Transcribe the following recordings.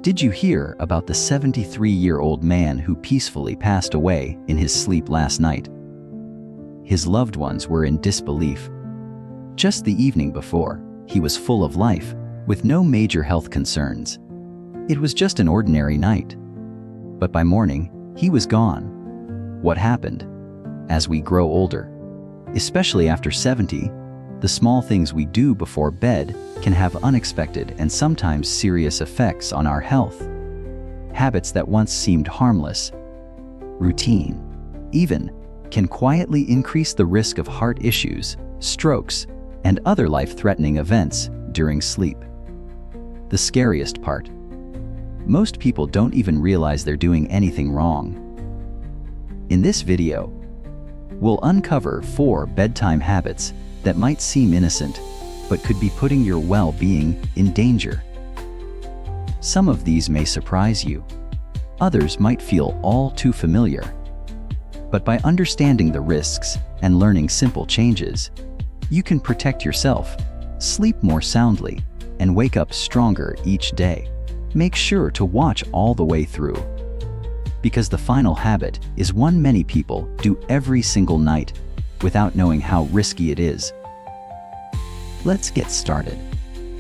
Did you hear about the 73-year-old man who peacefully passed away in his sleep last night? His loved ones were in disbelief. Just the evening before, he was full of life, with no major health concerns. It was just an ordinary night. But by morning, he was gone. What happened? As we grow older, especially after 70, the small things we do before bed can have unexpected and sometimes serious effects on our health. Habits that once seemed harmless, routine, even, can quietly increase the risk of heart issues, strokes, and other life-threatening events during sleep. The scariest part: most people don't even realize they're doing anything wrong. In this video, we'll uncover 4 bedtime habits that might seem innocent, but could be putting your well-being in danger. Some of these may surprise you. Others might feel all too familiar. But by understanding the risks and learning simple changes, you can protect yourself, sleep more soundly, and wake up stronger each day. Make sure to watch all the way through, because the final habit is one many people do every single night without knowing how risky it is. Let's get started.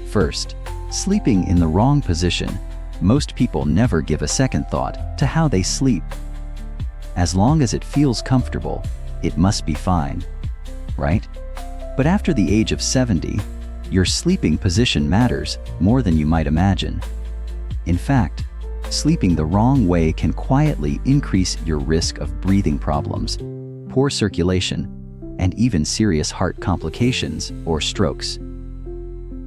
First, sleeping in the wrong position. Most people never give a second thought to how they sleep. As long as it feels comfortable, it must be fine, right? But after the age of 70, your sleeping position matters more than you might imagine. In fact, sleeping the wrong way can quietly increase your risk of breathing problems, poor circulation, and even serious heart complications or strokes.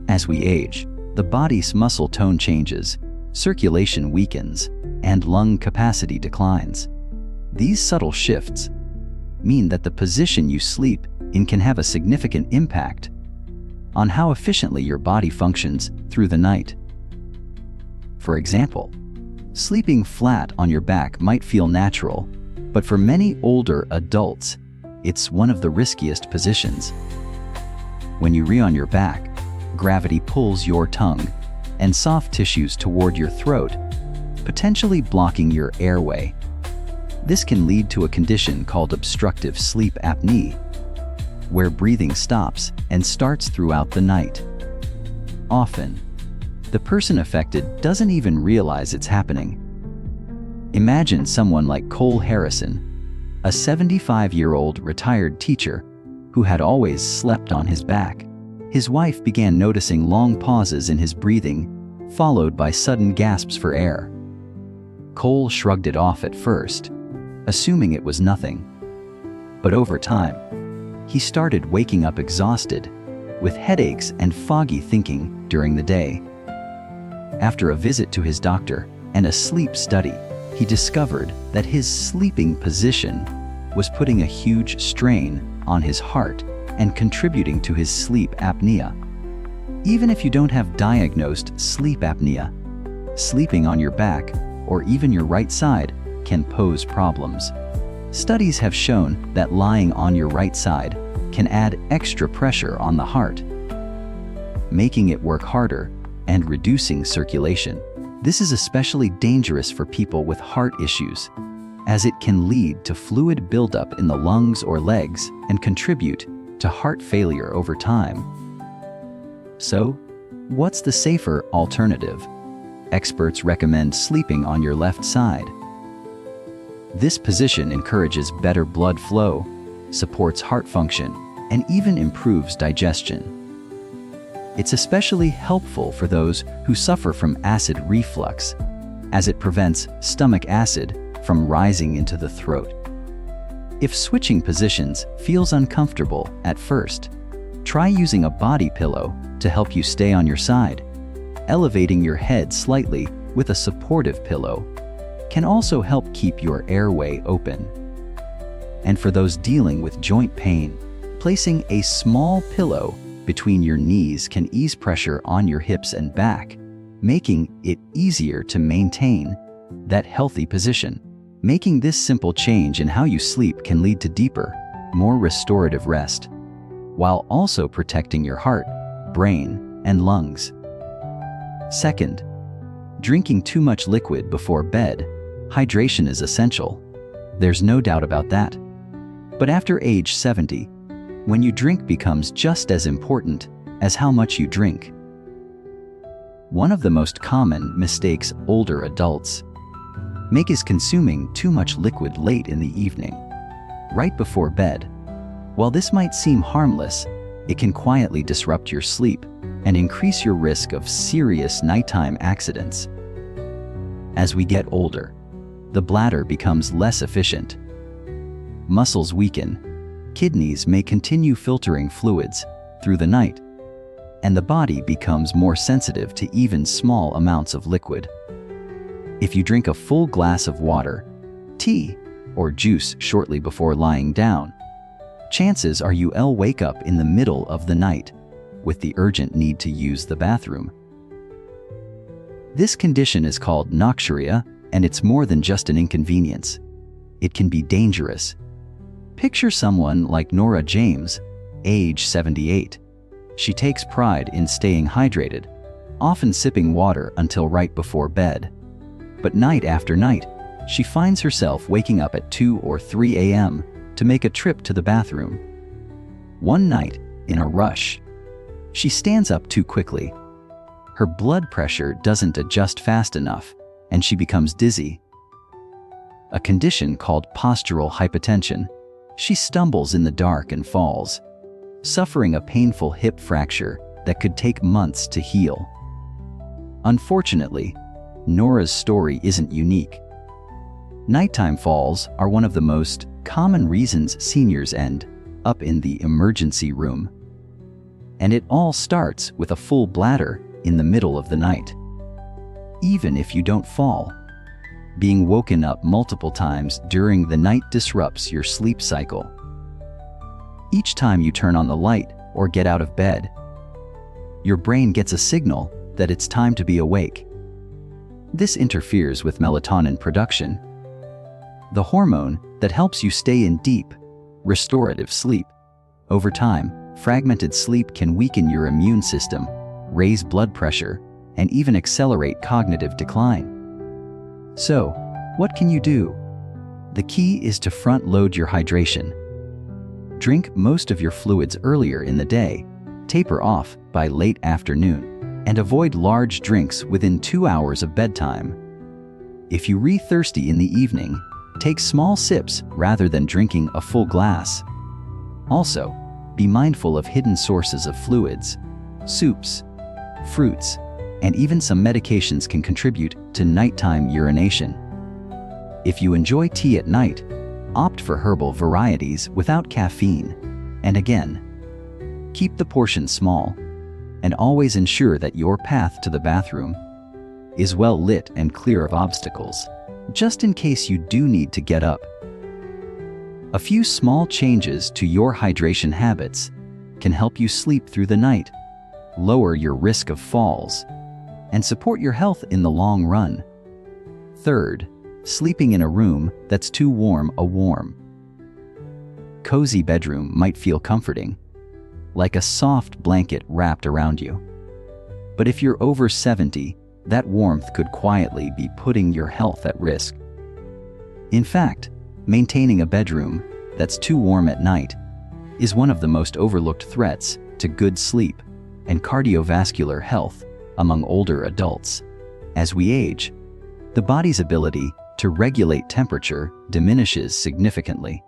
As we age, the body's muscle tone changes, circulation weakens, and lung capacity declines. These subtle shifts mean that the position you sleep in can have a significant impact on how efficiently your body functions through the night. For example, sleeping flat on your back might feel natural, but for many older adults, it's one of the riskiest positions. When you lay on your back, gravity pulls your tongue and soft tissues toward your throat, potentially blocking your airway. This can lead to a condition called obstructive sleep apnea, where breathing stops and starts throughout the night. Often, the person affected doesn't even realize it's happening. Imagine someone like Cole Harrison, a 75-year-old retired teacher who had always slept on his back. His wife began noticing long pauses in his breathing, followed by sudden gasps for air. Cole shrugged it off at first, assuming it was nothing. But over time, he started waking up exhausted, with headaches and foggy thinking during the day. After a visit to his doctor and a sleep study, he discovered that his sleeping position was putting a huge strain on his heart and contributing to his sleep apnea. Even if you don't have diagnosed sleep apnea, sleeping on your back or even your right side can pose problems. Studies have shown that lying on your right side can add extra pressure on the heart, making it work harder and reducing circulation. This is especially dangerous for people with heart issues, as it can lead to fluid buildup in the lungs or legs and contribute to heart failure over time. So, what's the safer alternative? Experts recommend sleeping on your left side. This position encourages better blood flow, supports heart function, and even improves digestion. It's especially helpful for those who suffer from acid reflux, as it prevents stomach acid from rising into the throat. If switching positions feels uncomfortable at first, try using a body pillow to help you stay on your side. Elevating your head slightly with a supportive pillow can also help keep your airway open. And for those dealing with joint pain, placing a small pillow between your knees can ease pressure on your hips and back, making it easier to maintain that healthy position. Making this simple change in how you sleep can lead to deeper, more restorative rest, while also protecting your heart, brain, and lungs. Second, Drinking too much liquid before bed, hydration is essential. There's no doubt about that. But after age 70, when you drink becomes just as important as how much you drink. One of the most common mistakes older adults make is consuming too much liquid late in the evening, right before bed. While this might seem harmless, it can quietly disrupt your sleep and increase your risk of serious nighttime accidents. As we get older, the bladder becomes less efficient. Muscles weaken, kidneys may continue filtering fluids through the night, and the body becomes more sensitive to even small amounts of liquid. If you drink a full glass of water, tea, or juice shortly before lying down, chances are you'll wake up in the middle of the night with the urgent need to use the bathroom. This condition is called noxuria, and it's more than just an inconvenience. It can be dangerous. Picture someone like Nora James, age 78. She takes pride in staying hydrated, often sipping water until right before bed. But night after night, she finds herself waking up at 2 or 3 a.m. to make a trip to the bathroom. One night, in a rush, she stands up too quickly. Her blood pressure doesn't adjust fast enough, and she becomes dizzy. A condition called postural hypotension. She stumbles in the dark and falls, suffering a painful hip fracture that could take months to heal. Unfortunately, Nora's story isn't unique. Nighttime falls are one of the most common reasons seniors end up in the emergency room. And it all starts with a full bladder in the middle of the night. Even if you don't fall, being woken up multiple times during the night disrupts your sleep cycle. Each time you turn on the light or get out of bed, your brain gets a signal that it's time to be awake. This interferes with melatonin production, the hormone that helps you stay in deep, restorative sleep. Over time, fragmented sleep can weaken your immune system, raise blood pressure, and even accelerate cognitive decline. So, what can you do? The key is to front-load your hydration. Drink most of your fluids earlier in the day, taper off by late afternoon, and avoid large drinks within 2 hours of bedtime. If you are thirsty in the evening, take small sips rather than drinking a full glass. Also, be mindful of hidden sources of fluids. Soups, fruits, and even some medications can contribute to nighttime urination. If you enjoy tea at night, opt for herbal varieties without caffeine. And again, keep the portion small, and always ensure that your path to the bathroom is well lit and clear of obstacles, just in case you do need to get up. A few small changes to your hydration habits can help you sleep through the night, lower your risk of falls, and support your health in the long run. Third, sleeping in a room that's too warm. A warm, cozy bedroom might feel comforting, like a soft blanket wrapped around you. But if you're over 70, that warmth could quietly be putting your health at risk. In fact, maintaining a bedroom that's too warm at night is one of the most overlooked threats to good sleep and cardiovascular health among older adults. As we age, the body's ability to regulate temperature diminishes significantly.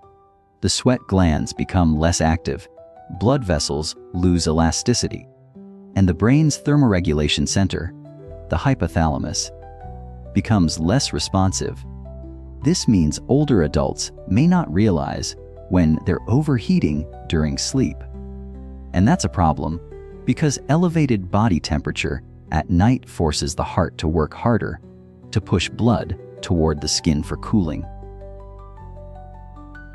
The sweat glands become less active, blood vessels lose elasticity, and the brain's thermoregulation center, the hypothalamus, becomes less responsive. This means older adults may not realize when they're overheating during sleep. And that's a problem because elevated body temperature at night forces the heart to work harder to push blood toward the skin for cooling.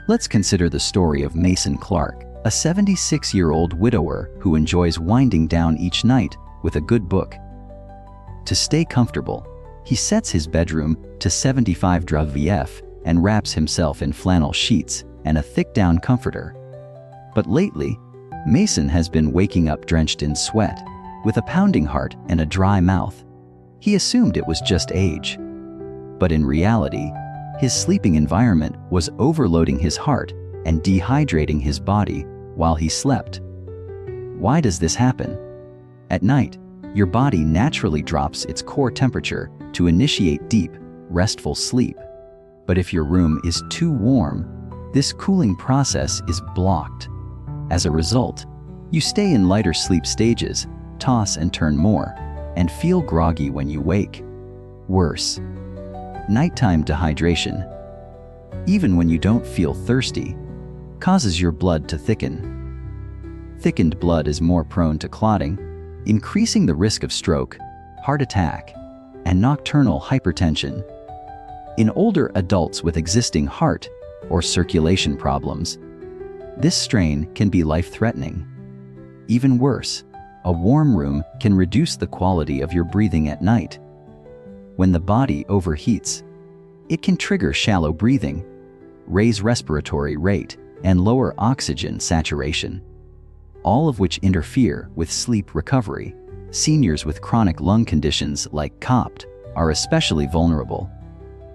Let's consider the story of Mason Clark, a 76-year-old widower who enjoys winding down each night with a good book. To stay comfortable, he sets his bedroom to 75 VF and wraps himself in flannel sheets and a thick down comforter. But lately, Mason has been waking up drenched in sweat, with a pounding heart and a dry mouth. He assumed it was just age. But in reality, his sleeping environment was overloading his heart and dehydrating his body while he slept. Why does this happen? At night, your body naturally drops its core temperature to initiate deep, restful sleep. But if your room is too warm, this cooling process is blocked. As a result, you stay in lighter sleep stages, toss and turn more, and feel groggy when you wake. Worse, nighttime dehydration, even when you don't feel thirsty, causes your blood to thicken. Thickened blood is more prone to clotting, increasing the risk of stroke, heart attack, and nocturnal hypertension. In older adults with existing heart or circulation problems, this strain can be life-threatening. Even worse, a warm room can reduce the quality of your breathing at night. When the body overheats, it can trigger shallow breathing, raise respiratory rate, and lower oxygen saturation, all of which interfere with sleep recovery. Seniors with chronic lung conditions like COPD are especially vulnerable.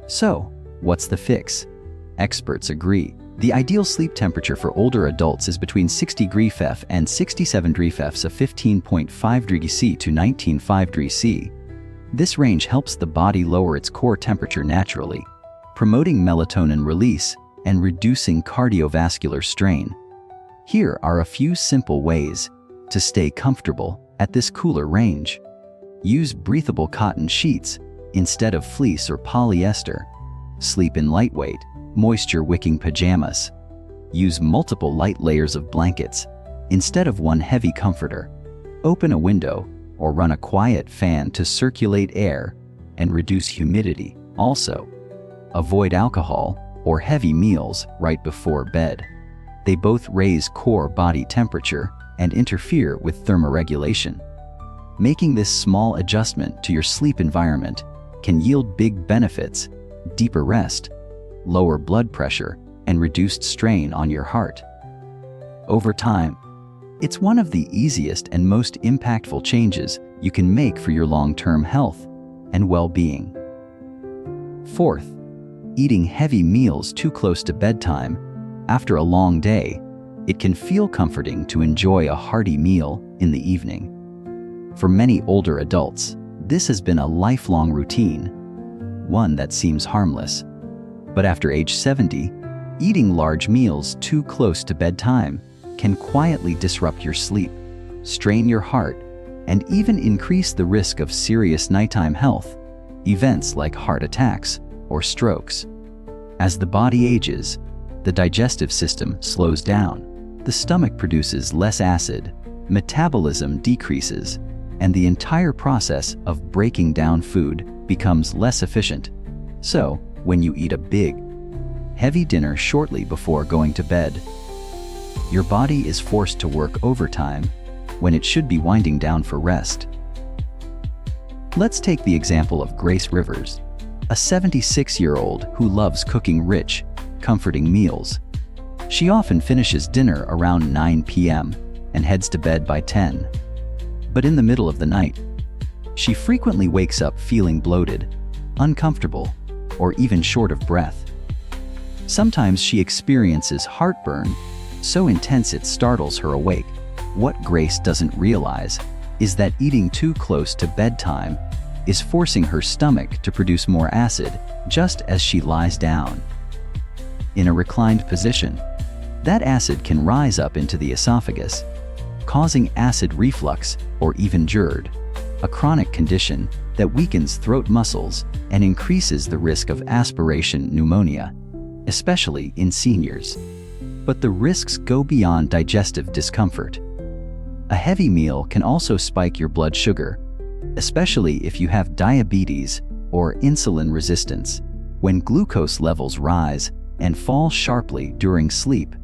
So, what's the fix? Experts agree. The ideal sleep temperature for older adults is between 60 degrees F and 67 degrees F of 15.5 degrees C to 19.5 degrees C. This range helps the body lower its core temperature naturally, promoting melatonin release and reducing cardiovascular strain. Here are a few simple ways to stay comfortable at this cooler range. Use breathable cotton sheets instead of fleece or polyester. Sleep in lightweight, moisture-wicking pajamas. Use multiple light layers of blankets instead of one heavy comforter. Open a window or run a quiet fan to circulate air and reduce humidity. Also, avoid alcohol or heavy meals right before bed. They both raise core body temperature and interfere with thermoregulation. Making this small adjustment to your sleep environment can yield big benefits: deeper rest, lower blood pressure, and reduced strain on your heart. Over time, it's one of the easiest and most impactful changes you can make for your long-term health and well-being. Fourth, eating heavy meals too close to bedtime. After a long day, it can feel comforting to enjoy a hearty meal in the evening. For many older adults, this has been a lifelong routine, one that seems harmless. But after age 70, eating large meals too close to bedtime can quietly disrupt your sleep, strain your heart, and even increase the risk of serious nighttime health events like heart attacks or strokes. As the body ages, the digestive system slows down, the stomach produces less acid, metabolism decreases, and the entire process of breaking down food becomes less efficient. So, when you eat a big, heavy dinner shortly before going to bed, your body is forced to work overtime when it should be winding down for rest. Let's take the example of Grace Rivers, a 76-year-old who loves cooking rich, comforting meals. She often finishes dinner around 9 p.m. and heads to bed by 10. But in the middle of the night, she frequently wakes up feeling bloated, uncomfortable, or even short of breath. Sometimes she experiences heartburn so intense it startles her awake. What Grace doesn't realize is that eating too close to bedtime is forcing her stomach to produce more acid just as she lies down. In a reclined position, that acid can rise up into the esophagus, causing acid reflux or even GERD, a chronic condition that weakens throat muscles and increases the risk of aspiration pneumonia, especially in seniors. But the risks go beyond digestive discomfort. A heavy meal can also spike your blood sugar, especially if you have diabetes or insulin resistance. When glucose levels rise and fall sharply during sleep,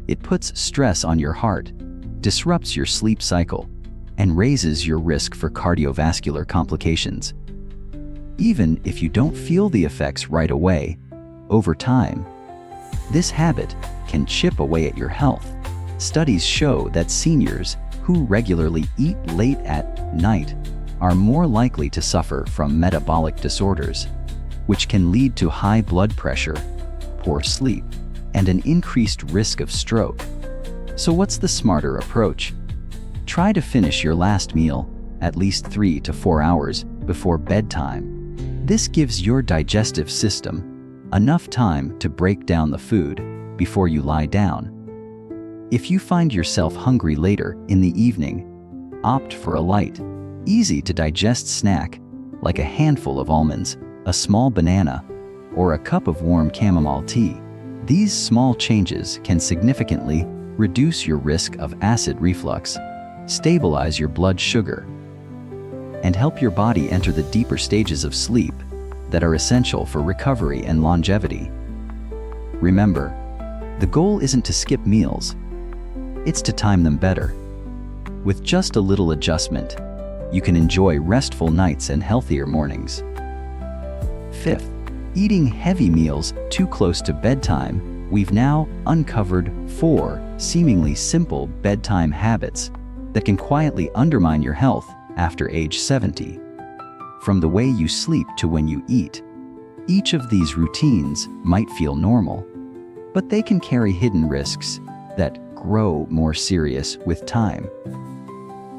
it puts stress on your heart, disrupts your sleep cycle, and raises your risk for cardiovascular complications. Even if you don't feel the effects right away, over time, this habit can chip away at your health. Studies show that seniors who regularly eat late at night are more likely to suffer from metabolic disorders, which can lead to high blood pressure, poor sleep, and an increased risk of stroke. So what's the smarter approach? Try to finish your last meal at least 3 to 4 hours before bedtime. This gives your digestive system enough time to break down the food before you lie down. If you find yourself hungry later in the evening, opt for a light, easy-to-digest snack like a handful of almonds, a small banana, or a cup of warm chamomile tea. These small changes can significantly reduce your risk of acid reflux, stabilize your blood sugar, and help your body enter the deeper stages of sleep that are essential for recovery and longevity. Remember, the goal isn't to skip meals, it's to time them better. With just a little adjustment, you can enjoy restful nights and healthier mornings. Fifth, eating heavy meals too close to bedtime. We've now uncovered 4 seemingly simple bedtime habits that can quietly undermine your health after age 70. From the way you sleep to when you eat, each of these routines might feel normal, but they can carry hidden risks that grow more serious with time.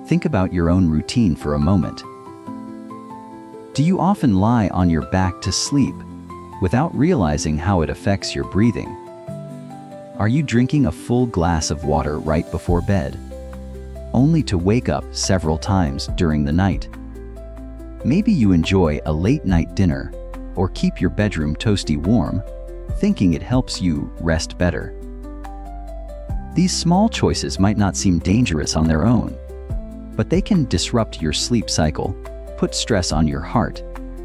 Think about your own routine for a moment. Do you often lie on your back to sleep without realizing how it affects your breathing? Are you drinking a full glass of water right before bed, only to wake up several times during the night? Maybe you enjoy a late-night dinner or keep your bedroom toasty warm, thinking it helps you rest better. These small choices might not seem dangerous on their own, but they can disrupt your sleep cycle, put stress on your heart,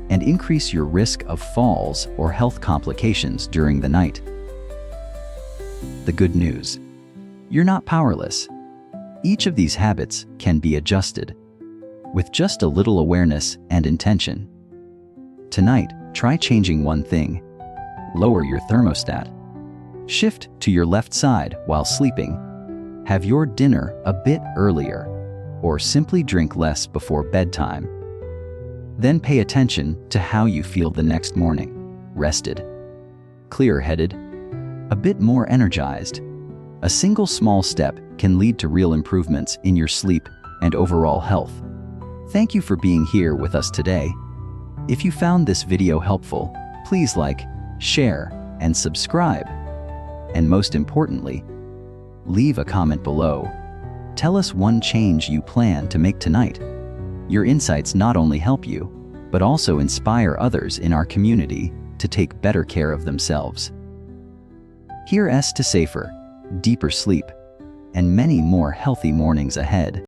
and increase your risk of falls or health complications during the night. The good news: you're not powerless. Each of these habits can be adjusted with just a little awareness and intention. Tonight, try changing one thing. Lower your thermostat. Shift to your left side while sleeping. Have your dinner a bit earlier, or simply drink less before bedtime. Then pay attention to how you feel the next morning. Rested, clear-headed, a bit more energized. A single small step can lead to real improvements in your sleep and overall health. Thank you for being here with us today. If you found this video helpful, please like, share, and subscribe. And most importantly, leave a comment below. Tell us one change you plan to make tonight. Your insights not only help you, but also inspire others in our community to take better care of themselves. Here's to safer, deeper sleep, and many more healthy mornings ahead.